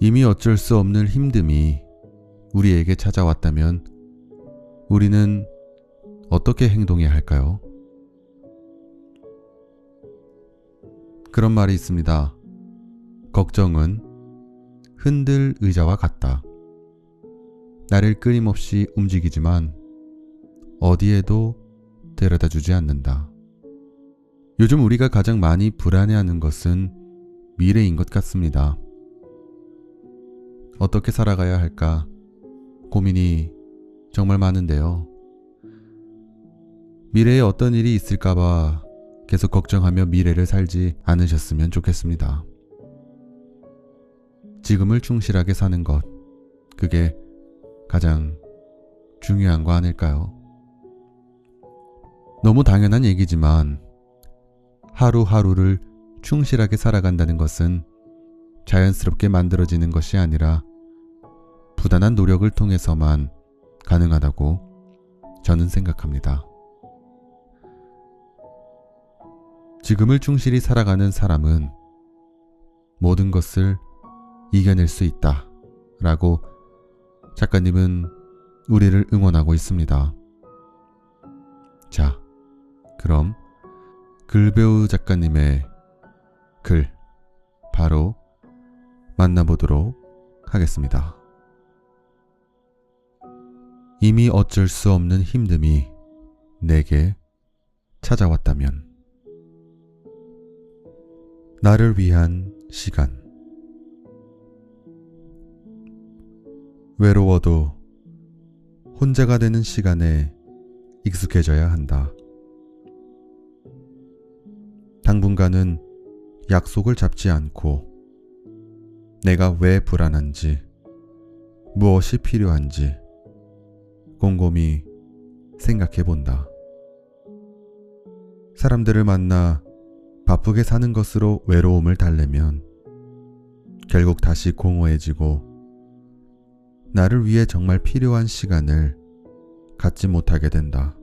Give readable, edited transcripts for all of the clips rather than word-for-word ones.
이미 어쩔 수 없는 힘듦이 우리에게 찾아왔다면 우리는 어떻게 행동해야 할까요? 그런 말이 있습니다. 걱정은 흔들 의자와 같다. 나를 끊임없이 움직이지만 어디에도 데려다 주지 않는다. 요즘 우리가 가장 많이 불안해하는 것은 미래인 것 같습니다. 어떻게 살아가야 할까 고민이 정말 많은데요. 미래에 어떤 일이 있을까봐 계속 걱정하며 미래를 살지 않으셨으면 좋겠습니다. 지금을 충실하게 사는 것, 그게 가장 중요한 거 아닐까요? 너무 당연한 얘기지만 하루하루를 충실하게 살아간다는 것은 자연스럽게 만들어지는 것이 아니라 부단한 노력을 통해서만 가능하다고 저는 생각합니다. 지금을 충실히 살아가는 사람은 모든 것을 이겨낼 수 있다 라고 작가님은 우리를 응원하고 있습니다. 자, 그럼 글배우 작가님의 글 바로 만나보도록 하겠습니다. 이미 어쩔 수 없는 힘듦이 내게 찾아왔다면 나를 위한 시간. 외로워도 혼자가 되는 시간에 익숙해져야 한다. 당분간은 약속을 잡지 않고 내가 왜 불안한지, 무엇이 필요한지 곰곰이 생각해 본다. 사람들을 만나 바쁘게 사는 것으로 외로움을 달래면 결국 다시 공허해지고 나를 위해 정말 필요한 시간을 갖지 못하게 된다.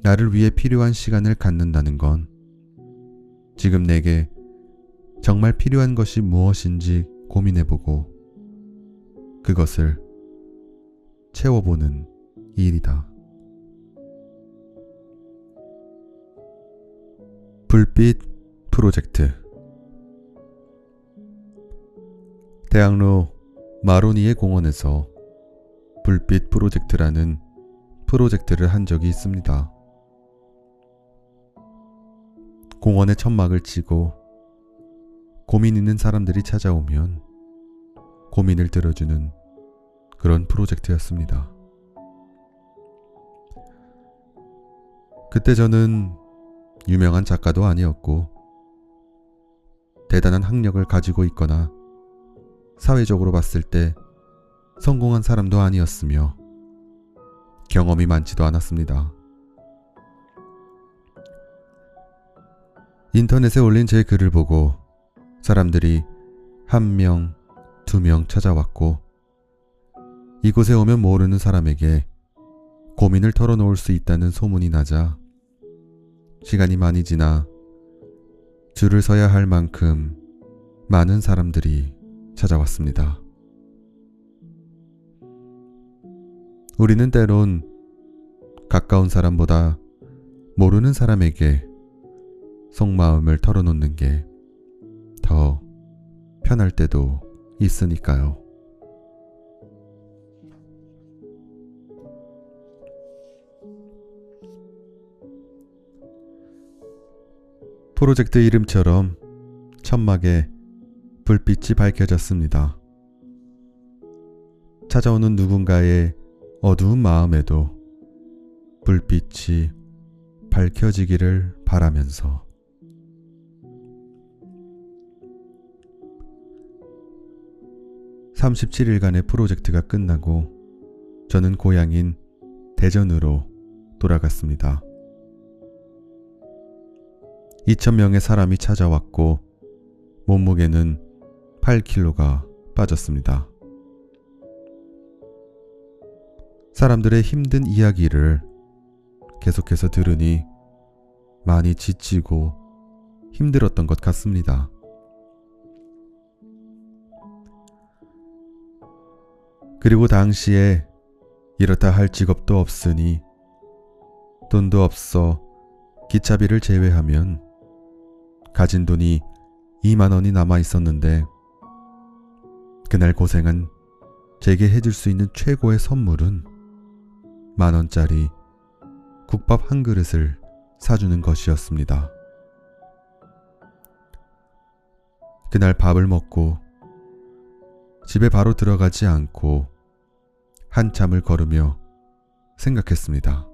나를 위해 필요한 시간을 갖는다는 건 지금 내게 정말 필요한 것이 무엇인지 고민해보고 그것을 채워보는 일이다. 불빛 프로젝트. 대학로 마로니에 공원에서 불빛 프로젝트라는 프로젝트를 한 적이 있습니다. 공원에 천막을 치고 고민 있는 사람들이 찾아오면 고민을 들어주는 그런 프로젝트였습니다. 그때 저는 유명한 작가도 아니었고 대단한 학력을 가지고 있거나 사회적으로 봤을 때 성공한 사람도 아니었으며 경험이 많지도 않았습니다. 인터넷에 올린 제 글을 보고 사람들이 1명, 2명 찾아왔고 이곳에 오면 모르는 사람에게 고민을 털어놓을 수 있다는 소문이 나자 시간이 많이 지나 줄을 서야 할 만큼 많은 사람들이 찾아왔습니다. 우리는 때론 가까운 사람보다 모르는 사람에게 속마음을 털어놓는 게 더 편할 때도 있으니까요. 프로젝트 이름처럼 천막에 불빛이 밝혀졌습니다. 찾아오는 누군가의 어두운 마음에도 불빛이 밝혀지기를 바라면서 (37일간의) 프로젝트가 끝나고 저는 고향인 대전으로 돌아갔습니다. 2,000명의 사람이 찾아왔고 몸무게는 8kg가 빠졌습니다. 사람들의 힘든 이야기를 계속해서 들으니 많이 지치고 힘들었던 것 같습니다. 그리고 당시에 이렇다 할 직업도 없으니 돈도 없어 기차비를 제외하면 가진 돈이 2만 원이 남아 있었는데 그날 고생한 제게 해줄 수 있는 최고의 선물은 10,000원짜리 국밥 한 그릇을 사주는 것이었습니다. 그날 밥을 먹고 집에 바로 들어가지 않고 한참을 걸으며 생각했습니다.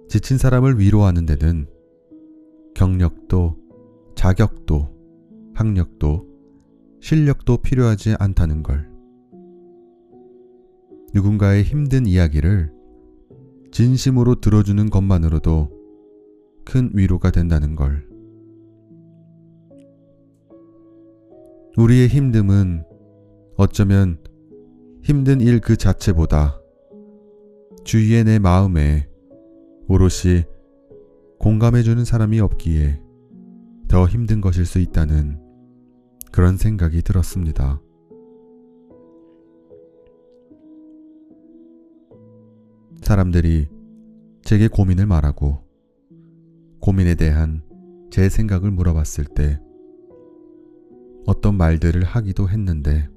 지친 사람을 위로하는 데는 경력도, 자격도, 학력도, 실력도 필요하지 않다는 걸. 누군가의 힘든 이야기를 진심으로 들어주는 것만으로도 큰 위로가 된다는 걸. 우리의 힘듦은 어쩌면 힘든 일 그 자체보다 주위의 내 마음에 오롯이 공감해주는 사람이 없기에 더 힘든 것일 수 있다는 그런 생각이 들었습니다. 사람들이 제게 고민을 말하고 고민에 대한 제 생각을 물어봤을 때 어떤 말들을 하기도 했는데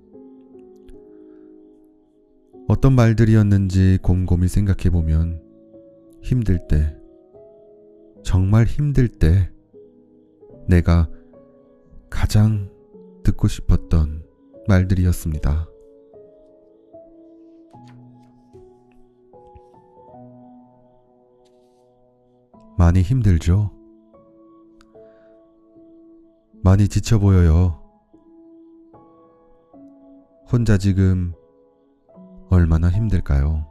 어떤 말들이었는지 곰곰이 생각해보면 힘들 때, 정말 힘들 때 내가 가장 듣고 싶었던 말들이었습니다. 많이 힘들죠? 많이 지쳐 보여요. 혼자 지금 얼마나 힘들까요?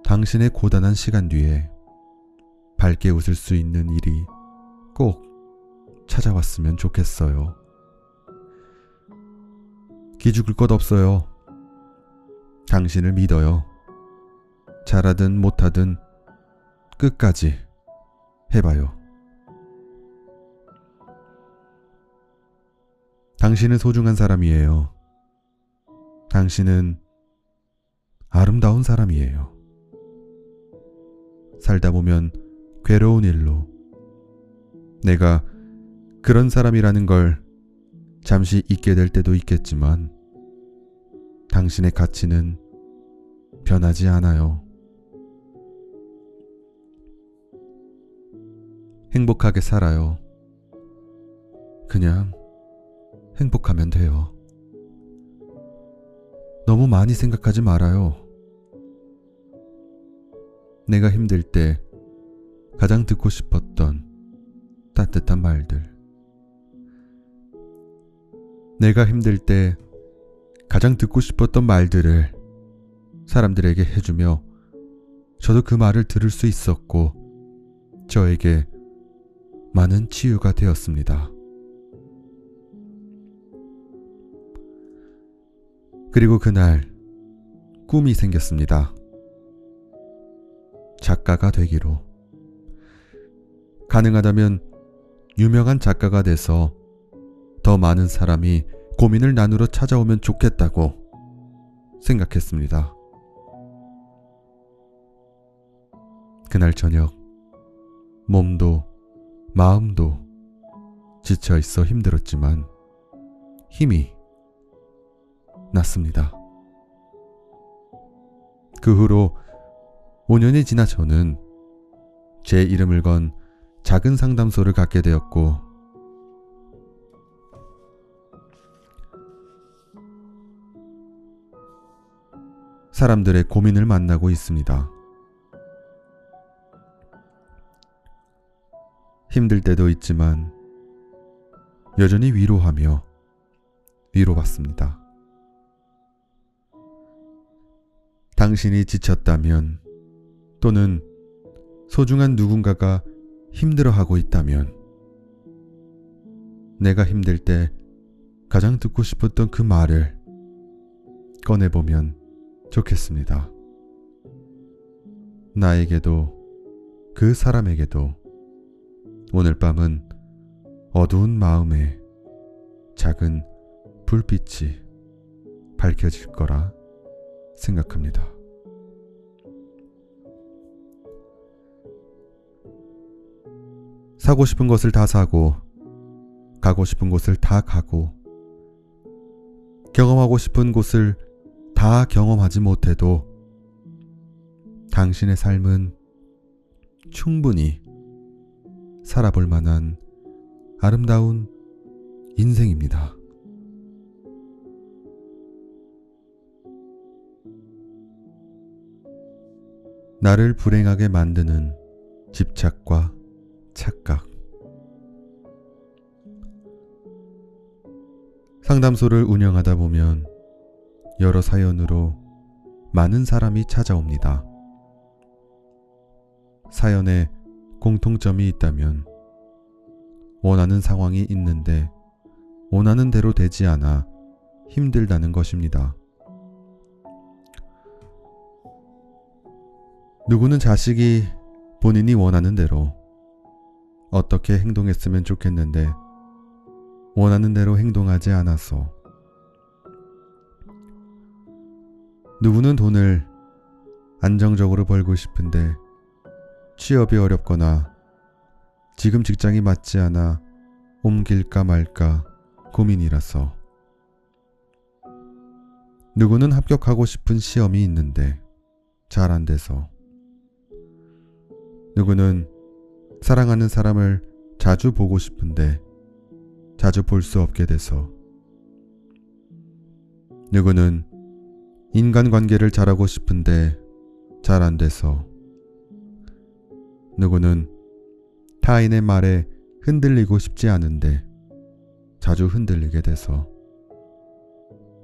당신의 고단한 시간 뒤에 밝게 웃을 수 있는 일이 꼭 찾아왔으면 좋겠어요. 기죽을 것 없어요. 당신을 믿어요. 잘하든 못하든 끝까지 해봐요. 당신은 소중한 사람이에요. 당신은 아름다운 사람이에요. 살다 보면 괴로운 일로 내가 그런 사람이라는 걸 잠시 잊게 될 때도 있겠지만 당신의 가치는 변하지 않아요. 행복하게 살아요. 그냥 행복하면 돼요. 너무 많이 생각하지 말아요. 내가 힘들 때 가장 듣고 싶었던 따뜻한 말들. 내가 힘들 때 가장 듣고 싶었던 말들을 사람들에게 해주며 저도 그 말을 들을 수 있었고 저에게 많은 치유가 되었습니다. 그리고 그날 꿈이 생겼습니다. 작가가 되기로. 가능하다면 유명한 작가가 돼서 더 많은 사람이 고민을 나누러 찾아오면 좋겠다고 생각했습니다. 그날 저녁 몸도 마음도 지쳐 있어 힘들었지만 힘이 났습니다. 그 후로 5년이 지나 저는 제 이름을 건 작은 상담소를 갖게 되었고 사람들의 고민을 만나고 있습니다. 힘들 때도 있지만 여전히 위로하며 위로받습니다. 당신이 지쳤다면 또는 소중한 누군가가 힘들어하고 있다면 내가 힘들 때 가장 듣고 싶었던 그 말을 꺼내보면 좋겠습니다. 나에게도 그 사람에게도 오늘 밤은 어두운 마음에 작은 불빛이 밝혀질 거라 생각합니다. 사고 싶은 것을 다 사고, 가고 싶은 곳을 다 가고, 경험하고 싶은 곳을 다 경험하지 못해도 당신의 삶은 충분히 살아볼 만한 아름다운 인생입니다. 나를 불행하게 만드는 집착과 착각. 상담소를 운영하다 보면 여러 사연으로 많은 사람이 찾아옵니다. 사연에 공통점이 있다면 원하는 상황이 있는데 원하는 대로 되지 않아 힘들다는 것입니다. 누구는 자식이 본인이 원하는 대로 어떻게 행동했으면 좋겠는데 원하는 대로 행동하지 않아서, 누구는 돈을 안정적으로 벌고 싶은데 취업이 어렵거나 지금 직장이 맞지 않아 옮길까 말까 고민이라서, 누구는 합격하고 싶은 시험이 있는데 잘 안 돼서, 누구는 사랑하는 사람을 자주 보고 싶은데 자주 볼 수 없게 돼서, 누구는 인간관계를 잘하고 싶은데 잘 안 돼서, 누구는 타인의 말에 흔들리고 싶지 않은데 자주 흔들리게 돼서,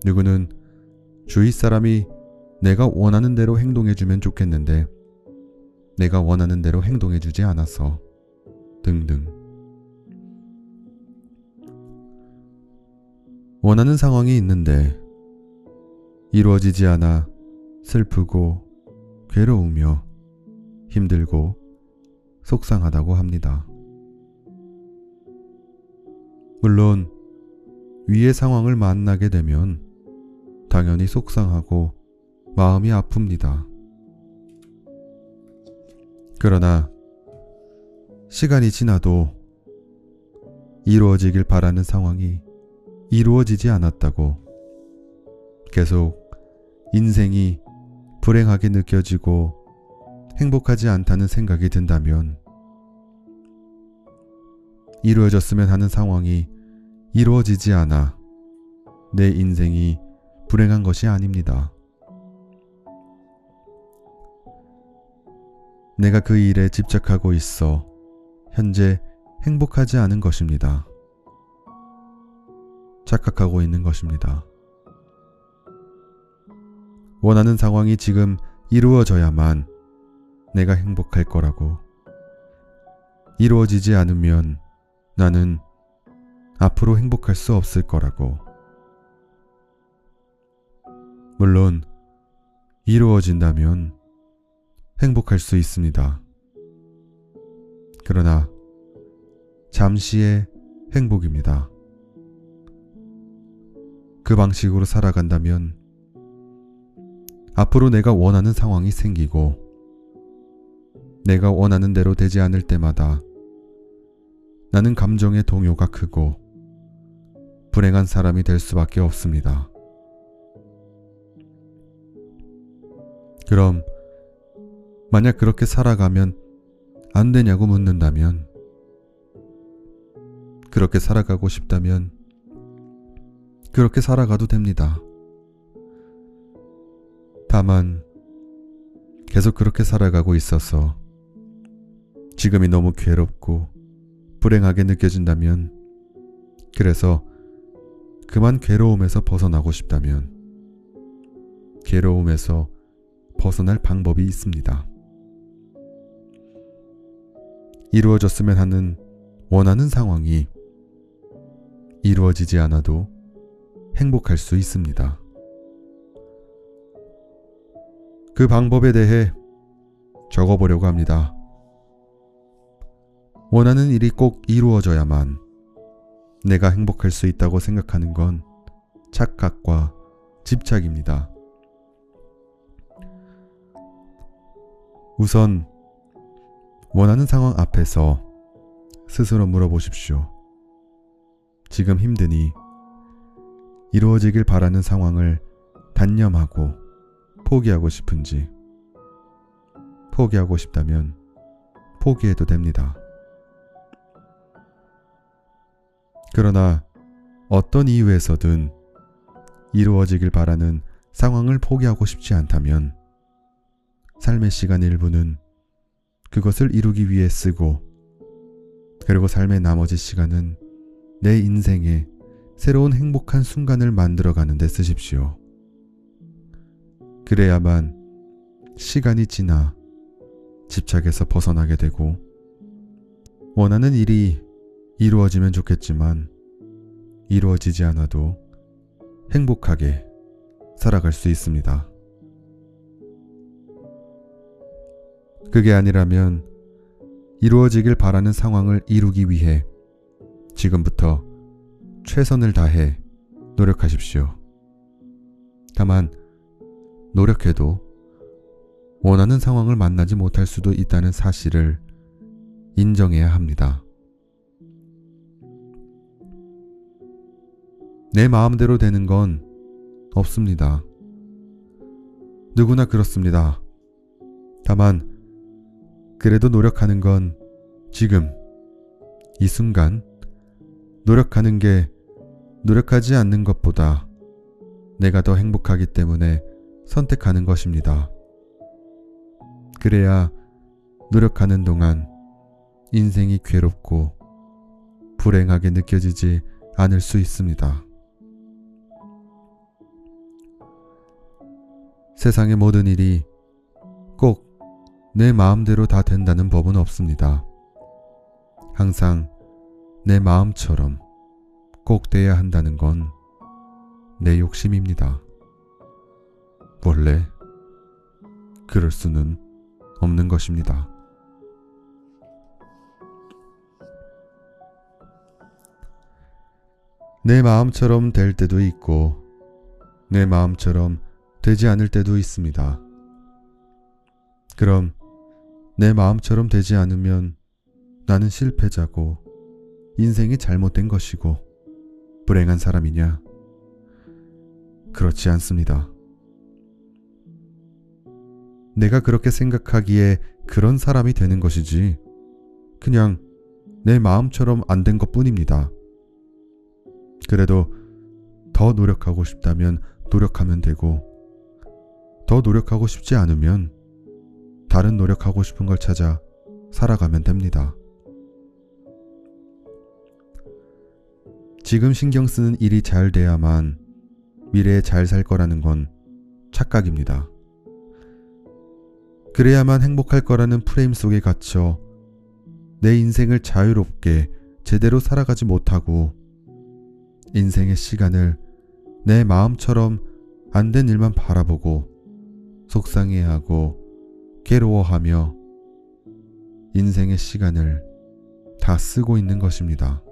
누구는 주위 사람이 내가 원하는 대로 행동해주면 좋겠는데 내가 원하는 대로 행동해주지 않아서, 등등. 원하는 상황이 있는데 이루어지지 않아 슬프고 괴로우며 힘들고 속상하다고 합니다. 물론 위의 상황을 만나게 되면 당연히 속상하고 마음이 아픕니다. 그러나 시간이 지나도 이루어지길 바라는 상황이 이루어지지 않았다고 계속 인생이 불행하게 느껴지고 행복하지 않다는 생각이 든다면, 이루어졌으면 하는 상황이 이루어지지 않아 내 인생이 불행한 것이 아닙니다. 내가 그 일에 집착하고 있어 현재 행복하지 않은 것입니다. 착각하고 있는 것입니다. 원하는 상황이 지금 이루어져야만 내가 행복할 거라고, 이루어지지 않으면 나는 앞으로 행복할 수 없을 거라고. 물론 이루어진다면 행복할 수 있습니다. 그러나 잠시의 행복입니다. 그 방식으로 살아간다면 앞으로 내가 원하는 상황이 생기고 내가 원하는 대로 되지 않을 때마다 나는 감정의 동요가 크고 불행한 사람이 될 수밖에 없습니다. 그럼 만약 그렇게 살아가면 안 되냐고 묻는다면, 그렇게 살아가고 싶다면 그렇게 살아가도 됩니다. 다만 계속 그렇게 살아가고 있어서 지금이 너무 괴롭고 불행하게 느껴진다면, 그래서 그만 괴로움에서 벗어나고 싶다면 괴로움에서 벗어날 방법이 있습니다. 이루어졌으면 하는 원하는 상황이 이루어지지 않아도 행복할 수 있습니다. 그 방법에 대해 적어보려고 합니다. 원하는 일이 꼭 이루어져야만 내가 행복할 수 있다고 생각하는 건 착각과 집착입니다. 우선 원하는 상황 앞에서 스스로 물어보십시오. 지금 힘드니 이루어지길 바라는 상황을 단념하고 포기하고 싶은지, 포기하고 싶다면 포기해도 됩니다. 그러나 어떤 이유에서든 이루어지길 바라는 상황을 포기하고 싶지 않다면 삶의 시간 일부는 그것을 이루기 위해 쓰고, 그리고 삶의 나머지 시간은 내 인생에 새로운 행복한 순간을 만들어가는 데 쓰십시오. 그래야만 시간이 지나 집착에서 벗어나게 되고 원하는 일이 이루어지면 좋겠지만 이루어지지 않아도 행복하게 살아갈 수 있습니다. 그게 아니라면 이루어지길 바라는 상황을 이루기 위해 지금부터 최선을 다해 노력하십시오. 다만 노력해도 원하는 상황을 만나지 못할 수도 있다는 사실을 인정해야 합니다. 내 마음대로 되는 건 없습니다. 누구나 그렇습니다. 다만 그래도 노력하는 건 지금 이 순간 노력하는 게 노력하지 않는 것보다 내가 더 행복하기 때문에 선택하는 것입니다. 그래야 노력하는 동안 인생이 괴롭고 불행하게 느껴지지 않을 수 있습니다. 세상의 모든 일이 꼭 내 마음대로 다 된다는 법은 없습니다. 항상 내 마음처럼 꼭 돼야 한다는 건 내 욕심입니다. 원래 그럴 수는 없는 것입니다. 내 마음처럼 될 때도 있고 내 마음처럼 되지 않을 때도 있습니다. 그럼 내 마음처럼 되지 않으면 나는 실패자고 인생이 잘못된 것이고 불행한 사람이냐? 그렇지 않습니다. 내가 그렇게 생각하기에 그런 사람이 되는 것이지 그냥 내 마음처럼 안 된 것뿐입니다. 그래도 더 노력하고 싶다면 노력하면 되고 더 노력하고 싶지 않으면 다른 노력하고 싶은 걸 찾아 살아가면 됩니다. 지금 신경 쓰는 일이 잘 돼야만 미래에 잘 살 거라는 건 착각입니다. 그래야만 행복할 거라는 프레임 속에 갇혀 내 인생을 자유롭게 제대로 살아가지 못하고 인생의 시간을 내 마음처럼 안 된 일만 바라보고 속상해하고 괴로워하며 인생의 시간을 다 쓰고 있는 것입니다.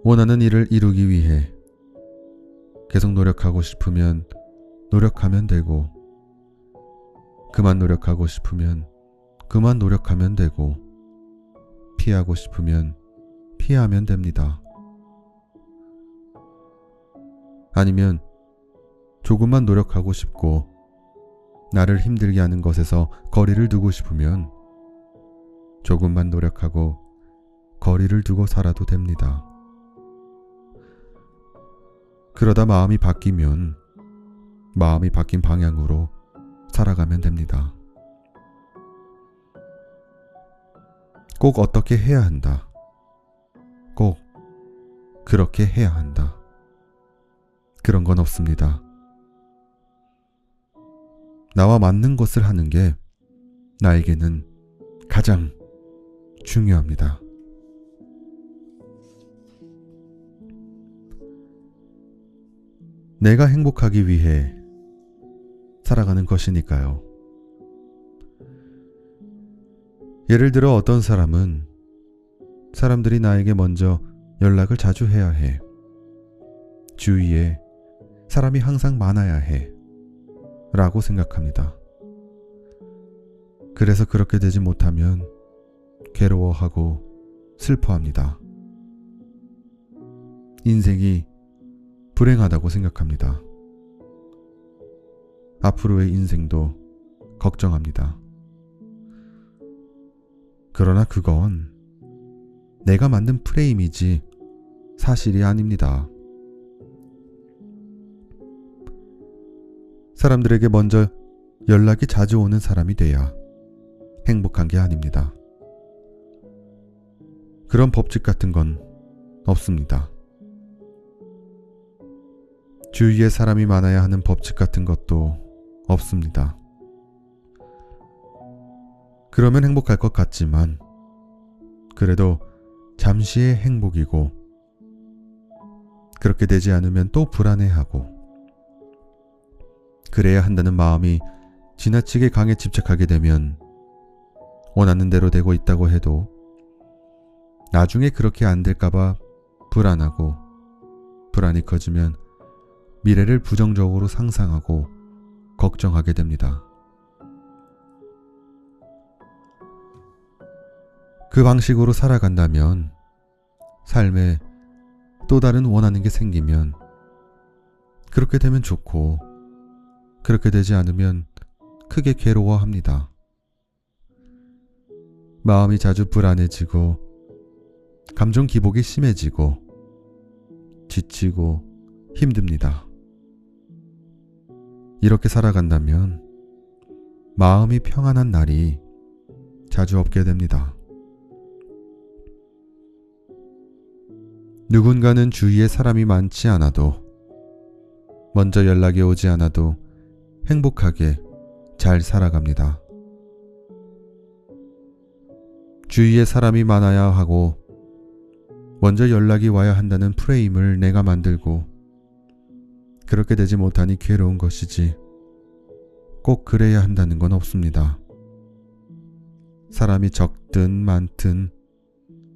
원하는 일을 이루기 위해 계속 노력하고 싶으면 노력하면 되고 그만 노력하고 싶으면 그만 노력하면 되고 피하고 싶으면 피하면 됩니다. 아니면 조금만 노력하고 싶고 나를 힘들게 하는 것에서 거리를 두고 싶으면 조금만 노력하고 거리를 두고 살아도 됩니다. 그러다 마음이 바뀌면 마음이 바뀐 방향으로 살아가면 됩니다. 꼭 어떻게 해야 한다. 꼭 그렇게 해야 한다. 그런 건 없습니다. 나와 맞는 것을 하는 게 나에게는 가장 중요합니다. 내가 행복하기 위해 살아가는 것이니까요. 예를 들어 어떤 사람은 사람들이 나에게 먼저 연락을 자주 해야 해. 주위에 사람이 항상 많아야 해. 라고 생각합니다. 그래서 그렇게 되지 못하면 괴로워하고 슬퍼합니다. 인생이 불행하다고 생각합니다. 앞으로의 인생도 걱정합니다. 그러나 그건 내가 만든 프레임이지 사실이 아닙니다. 사람들에게 먼저 연락이 자주 오는 사람이 돼야 행복한 게 아닙니다. 그런 법칙 같은 건 없습니다. 주위에 사람이 많아야 하는 법칙 같은 것도 없습니다. 그러면 행복할 것 같지만 그래도 잠시의 행복이고 그렇게 되지 않으면 또 불안해하고 그래야 한다는 마음이 지나치게 강에 집착하게 되면 원하는 대로 되고 있다고 해도 나중에 그렇게 안 될까봐 불안하고 불안이 커지면 미래를 부정적으로 상상하고 걱정하게 됩니다. 그 방식으로 살아간다면 삶에 또 다른 원하는 게 생기면 그렇게 되면 좋고 그렇게 되지 않으면 크게 괴로워합니다. 마음이 자주 불안해지고 감정 기복이 심해지고 지치고 힘듭니다. 이렇게 살아간다면 마음이 평안한 날이 자주 없게 됩니다. 누군가는 주위에 사람이 많지 않아도 먼저 연락이 오지 않아도 행복하게 잘 살아갑니다. 주위에 사람이 많아야 하고 먼저 연락이 와야 한다는 프레임을 내가 만들고 그렇게 되지 못하니 괴로운 것이지 꼭 그래야 한다는 건 없습니다. 사람이 적든 많든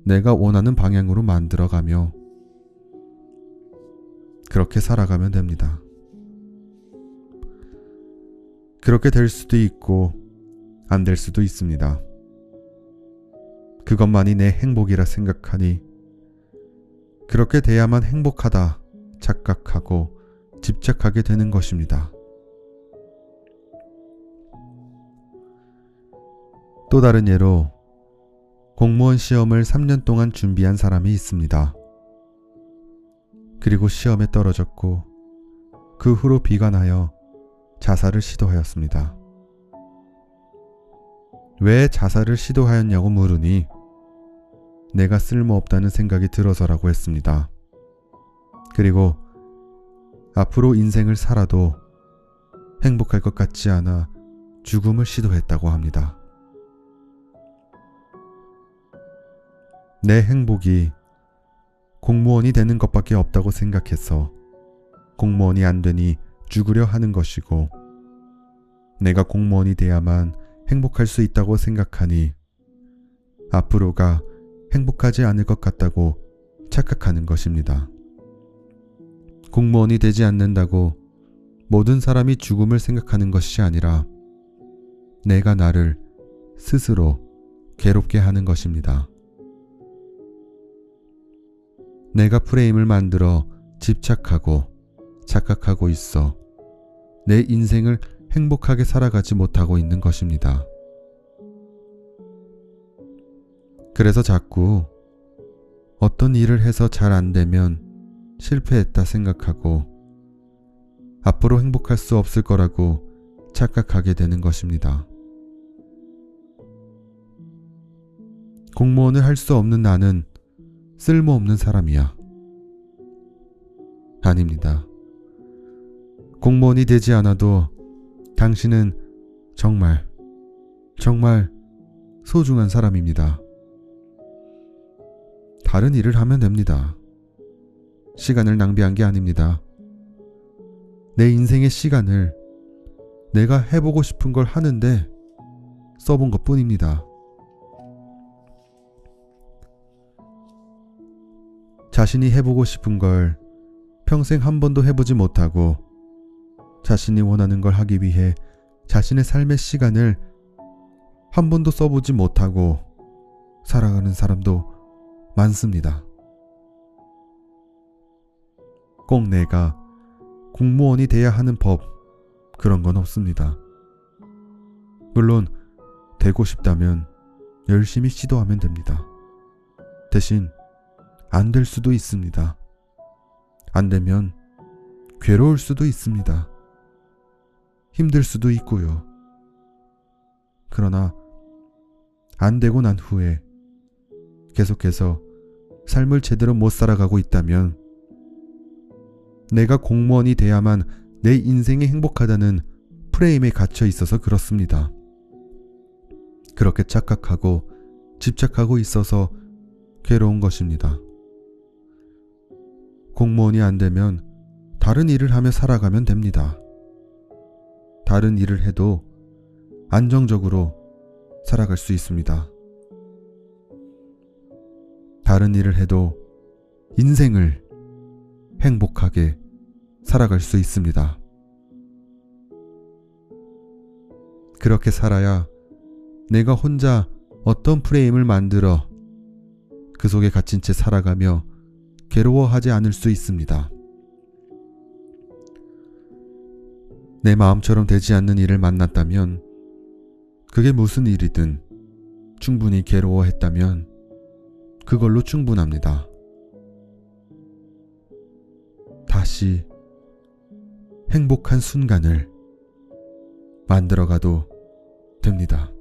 내가 원하는 방향으로 만들어가며 그렇게 살아가면 됩니다. 그렇게 될 수도 있고 안 될 수도 있습니다. 그것만이 내 행복이라 생각하니 그렇게 돼야만 행복하다 착각하고 집착하게 되는 것입니다. 또 다른 예로 공무원 시험을 3년 동안 준비한 사람이 있습니다. 그리고 시험에 떨어졌고 그 후로 비관하여 자살을 시도하였습니다. 왜 자살을 시도하였냐고 물으니 내가 쓸모없다는 생각이 들어서라고 했습니다. 그리고 앞으로 인생을 살아도 행복할 것 같지 않아 죽음을 시도했다고 합니다. 내 행복이 공무원이 되는 것밖에 없다고 생각해서 공무원이 안 되니 죽으려 하는 것이고 내가 공무원이 돼야만 행복할 수 있다고 생각하니 앞으로가 행복하지 않을 것 같다고 착각하는 것입니다. 공무원이 되지 않는다고 모든 사람이 죽음을 생각하는 것이 아니라 내가 나를 스스로 괴롭게 하는 것입니다. 내가 프레임을 만들어 집착하고 착각하고 있어 내 인생을 행복하게 살아가지 못하고 있는 것입니다. 그래서 자꾸 어떤 일을 해서 잘 안 되면 실패했다 생각하고 앞으로 행복할 수 없을 거라고 착각하게 되는 것입니다. 공무원을 할 수 없는 나는 쓸모없는 사람이야. 아닙니다. 공무원이 되지 않아도 당신은 정말 소중한 사람입니다. 다른 일을 하면 됩니다. 시간을 낭비한 게 아닙니다. 내 인생의 시간을 내가 해보고 싶은 걸 하는데 써본 것 뿐입니다. 자신이 해보고 싶은 걸 평생 한 번도 해보지 못하고 자신이 원하는 걸 하기 위해 자신의 삶의 시간을 한 번도 써보지 못하고 살아가는 사람도 많습니다. 꼭 내가 공무원이 돼야 하는 법, 그런 건 없습니다. 물론 되고 싶다면 열심히 시도하면 됩니다. 대신 안 될 수도 있습니다. 안 되면 괴로울 수도 있습니다. 힘들 수도 있고요. 그러나 안 되고 난 후에 계속해서 삶을 제대로 못 살아가고 있다면 내가 공무원이 돼야만 내 인생이 행복하다는 프레임에 갇혀 있어서 그렇습니다. 그렇게 착각하고 집착하고 있어서 괴로운 것입니다. 공무원이 안 되면 다른 일을 하며 살아가면 됩니다. 다른 일을 해도 안정적으로 살아갈 수 있습니다. 다른 일을 해도 인생을 행복하게 살아갈 수 있습니다. 그렇게 살아야 내가 혼자 어떤 프레임을 만들어 그 속에 갇힌 채 살아가며 괴로워하지 않을 수 있습니다. 내 마음처럼 되지 않는 일을 만났다면 그게 무슨 일이든 충분히 괴로워했다면 그걸로 충분합니다. 다시 행복한 순간을 만들어가도 됩니다.